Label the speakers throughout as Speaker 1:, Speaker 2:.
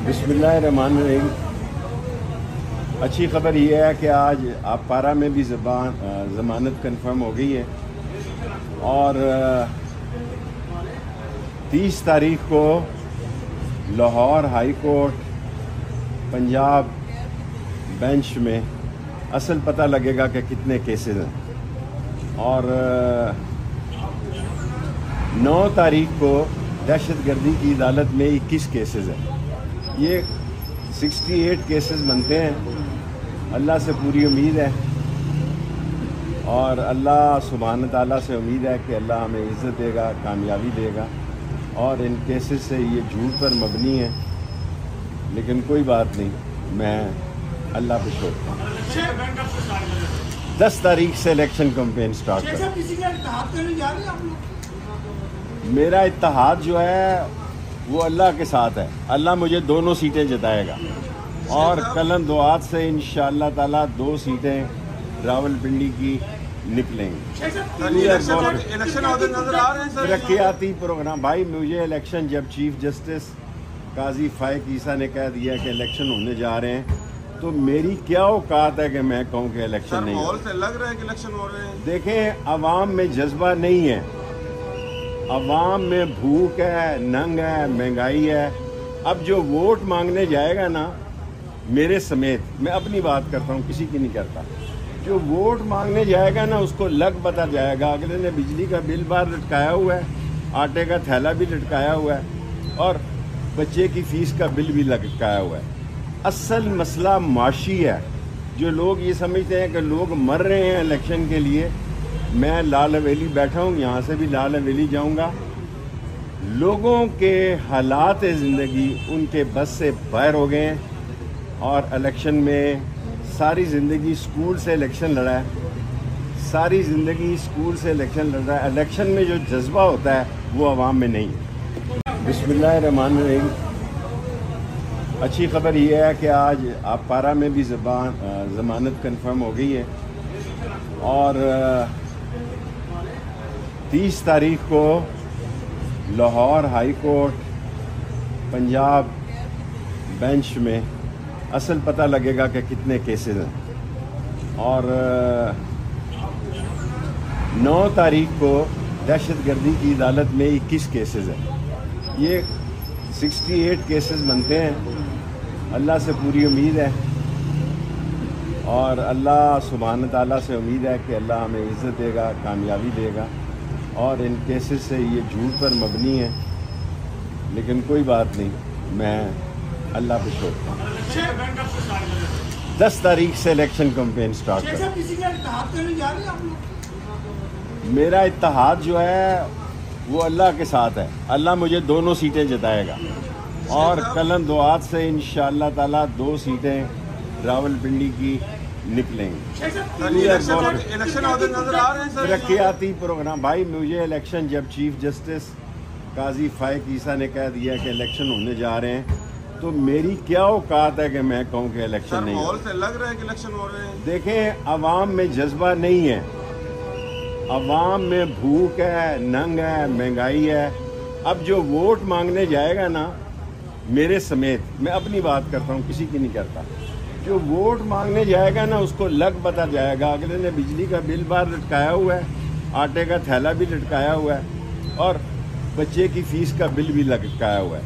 Speaker 1: बिस्मिल्लाहिर्रहमानिर्रहीम। अच्छी ख़बर यह है कि आज आप पारा में भी ज़मानत कन्फर्म हो गई है और 30 तारीख को Lahore high court Punjab bench में असल पता लगेगा कि कितने केसेस हैं और 9 तारीख को दहशतगर्दी की अदालत में 21 केसेस हैं। ये 68 केसेस बनते हैं। अल्लाह से पूरी उम्मीद है और अल्लाह सुभान ताला से उम्मीद है कि अल्लाह हमें इज़्ज़त देगा, कामयाबी देगा और इन केसेस से ये झूठ पर मबनी है, लेकिन कोई बात नहीं, मैं अल्लाह पे छोड़ता हूँ। 10 तारीख से इलेक्शन कैंपेन स्टार्ट कर। मेरा इत्तेहाद जो है वो अल्लाह के साथ है। अल्लाह मुझे दोनों सीटें जिताएगा और कलम दुआत से इंशाअल्लाह ताला 2 सीटें रावलपिंडी की निकलेंगी। तरक्याती प्रोग्राम भाई, मुझे इलेक्शन जब चीफ जस्टिस काजी फाइक ईसा ने कह दिया कि इलेक्शन होने जा रहे हैं, तो मेरी क्या औकात है कि मैं कहूँ कि इलेक्शन नहीं हो
Speaker 2: से लग रहा है कि इलेक्शन हो रहे हैं।
Speaker 1: देखें, अवाम में जज्बा नहीं है, अवाम में भूख है, नंग है, महंगाई है। अब जो वोट मांगने जाएगा ना, मेरे समेत, मैं अपनी बात करता हूँ, किसी की नहीं करता, जो वोट मांगने जाएगा ना उसको लग पता जाएगा। अगले ने बिजली का बिल बाहर लटकाया हुआ है, आटे का थैला भी लटकाया हुआ है और बच्चे की फीस का बिल भी लटकाया हुआ है। असल मसला माशी है। जो लोग ये समझते हैं कि लोग मर रहे हैं इलेक्शन के लिए, मैं लाल हवेली बैठा हूँ, यहाँ से भी लाल हवेली जाऊँगा। लोगों के हालात ज़िंदगी उनके बस से बाहर हो गए हैं और इलेक्शन में सारी ज़िंदगी स्कूल से इलेक्शन लड़ा है, सारी ज़िंदगी स्कूल से इलेक्शन लड़ रहा है। इलेक्शन में जो जज्बा होता है वो आवाम में नहीं है। बिस्मिल्लाहिर्रहमानिर्रहीम। अच्छी ख़बर यह है कि आज आप पारा में भी ज़मानत कन्फर्म हो गई है और 30 तारीख को Lahore high court Punjab bench में असल पता लगेगा कि कितने केसेस हैं और 9 तारीख को दहशतगर्दी की अदालत में 21 केसेस हैं। ये 68 केसेस बनते हैं। अल्लाह से पूरी उम्मीद है और अल्लाह सुभान ताला से उम्मीद है कि अल्लाह हमें इज़्ज़त देगा, कामयाबी देगा और इन केसेस से ये झूठ पर मबनी है, लेकिन कोई बात नहीं, मैं अल्लाह पे छोड़ता हूँ। 10 तारीख से इलेक्शन कैंपेन स्टार्ट कर। मेरा इत्तेहाद जो है वो अल्लाह के साथ है। अल्लाह मुझे दोनों सीटें जिताएगा और कलम दुआत से इंशाअल्लाह ताला 2 सीटें रावलपिंडी की निकलेंगी। तरक्याती प्रोग्राम भाई, मुझे इलेक्शन जब चीफ जस्टिस काजी फाइक ईसा ने कह दिया कि इलेक्शन होने जा रहे हैं, तो मेरी क्या औकात है कि मैं कहूँ कि इलेक्शन नहीं हो
Speaker 2: से लग रहा है कि इलेक्शन हो रहे हैं।
Speaker 1: देखें, अवाम में जज्बा नहीं है, अवाम में भूख है, नंग है, महंगाई है। अब जो वोट मांगने जाएगा ना, मेरे समेत, मैं अपनी बात करता हूँ, किसी की नहीं करता, जो वोट मांगने जाएगा ना उसको लग पता जाएगा। अगले ने बिजली का बिल बाहर लटकाया हुआ है, आटे का थैला भी लटकाया हुआ है और बच्चे की फीस का बिल भी लटकाया हुआ है।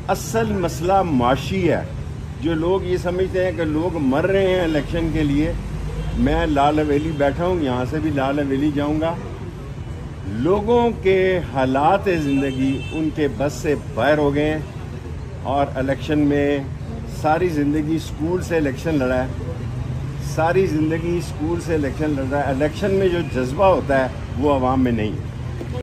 Speaker 1: असल मसला माशी है। जो लोग ये समझते हैं कि लोग मर रहे हैं इलेक्शन के लिए, मैं लाल हवेली बैठा हूँ, यहाँ से भी लाल हवेली जाऊँगा। लोगों के हालात ज़िंदगी उनके बस से बाहर हो गए हैं और इलेक्शन में सारी ज़िंदगी स्कूल से इलेक्शन लड़ा है, सारी ज़िंदगी स्कूल से इलेक्शन लड़ रहा है। इलेक्शन में जो जज्बा होता है वो आवाम में नहीं है।